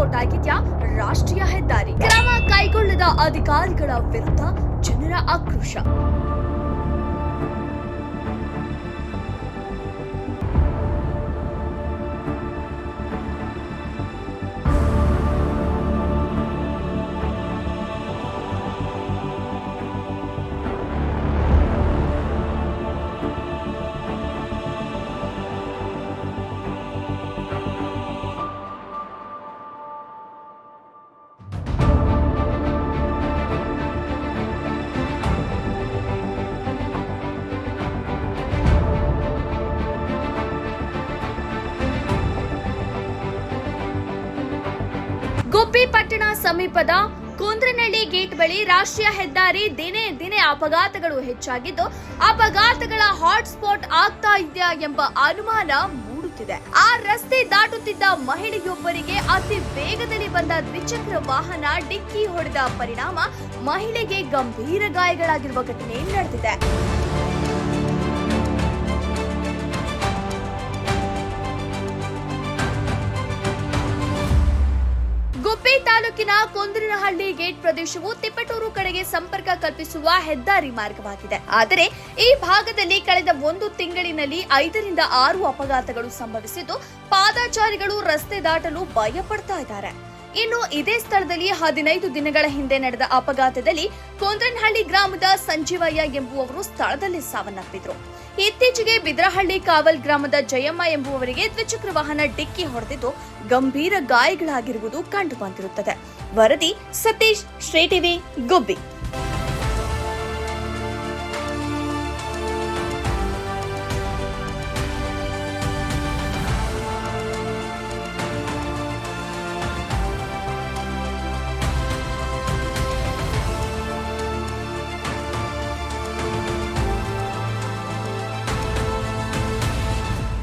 Hotspot ಆಗಿದ್ಯಾ ರಾಷ್ಟ್ರೀಯ ಹೆದ್ದಾರಿ? ಕ್ರಮ ಕೈಗೊಳ್ಳದ ಅಧಿಕಾರಿಗಳ ವಿರುದ್ಧ ಜನರ ಆಕ್ರೋಶ. ಗುಬ್ಬಿ ಪಟ್ಟಣ ಸಮೀಪದ ಕುಂದ್ರನಹಳ್ಳಿ ಗೇಟ್ ಬಳಿ ರಾಷ್ಟ್ರೀಯ ಹೆದ್ದಾರಿ ದಿನೇ ದಿನೇ ಅಪಘಾತಗಳು ಹೆಚ್ಚಾಗಿದ್ದು, ಅಪಘಾತಗಳ ಹಾಟ್ಸ್ಪಾಟ್ ಆಗ್ತಾ ಇದೆಯಾ ಎಂಬ ಅನುಮಾನ ಮೂಡುತ್ತಿದೆ. ಆ ರಸ್ತೆ ದಾಟುತ್ತಿದ್ದ ಮಹಿಳೆಯೊಬ್ಬರಿಗೆ ಅತಿ ವೇಗದಲ್ಲಿ ಬಂದ ದ್ವಿಚಕ್ರ ವಾಹನ ಡಿಕ್ಕಿ ಹೊಡೆದ ಪರಿಣಾಮ ಮಹಿಳೆಗೆ ಗಂಭೀರ ಗಾಯಗಳಾಗಿರುವ ಘಟನೆ ನಡೆದಿದೆ. ಗುಬ್ಬಿ ತಾಲೂಕಿನ ಕುಂದ್ರನಹಳ್ಳಿ ಗೇಟ್ ಪ್ರದೇಶವು ತಿಪಟೂರು ಕಡೆಗೆ ಸಂಪರ್ಕ ಕಲ್ಪಿಸುವ ಹೆದ್ದಾರಿ ಮಾರ್ಗವಾಗಿದೆ. ಆದರೆ ಈ ಭಾಗದಲ್ಲಿ ಕಳೆದ 1 ತಿಂಗಳಿನಲ್ಲಿ 5 ರಿಂದ 6 ಅಪಘಾತಗಳು ಸಂಭವಿಸಿದ್ದು, ಪಾದಚಾರಿಗಳು ರಸ್ತೆ ದಾಟಲು ಭಯ ಪಡ್ತಾ ಇದ್ದಾರೆ. ಇನ್ನು ಇದೇ ಸ್ಥಳದಲ್ಲಿ 15 ದಿನಗಳ ಹಿಂದೆ ನಡೆದ ಅಪಘಾತದಲ್ಲಿ ಕುಂದ್ರನಹಳ್ಳಿ ಗ್ರಾಮದ ಸಂಜೀವಯ್ಯ ಎಂಬುವವರು ಸ್ಥಳದಲ್ಲಿ ಸಾವನ್ನಪ್ಪಿದ್ರು. ಇತ್ತೀಚೆಗೆ ಬಿದ್ರಹಳ್ಳಿ ಕಾವಲ್ ಗ್ರಾಮದ ಜಯಮ್ಮ ಎಂಬುವವರಿಗೆ ದ್ವಿಚಕ್ರ ವಾಹನ ಡಿಕ್ಕಿ ಹೊಡೆದಿದ್ದು ಗಂಭೀರ ಗಾಯಗಳಾಗಿರುವುದು ಕಂಡು ಬಂದಿರುತ್ತದೆ. ವರದಿ ಸತೀಶ್, ಶ್ರೀ ಟಿವಿ, ಗುಬ್ಬಿ.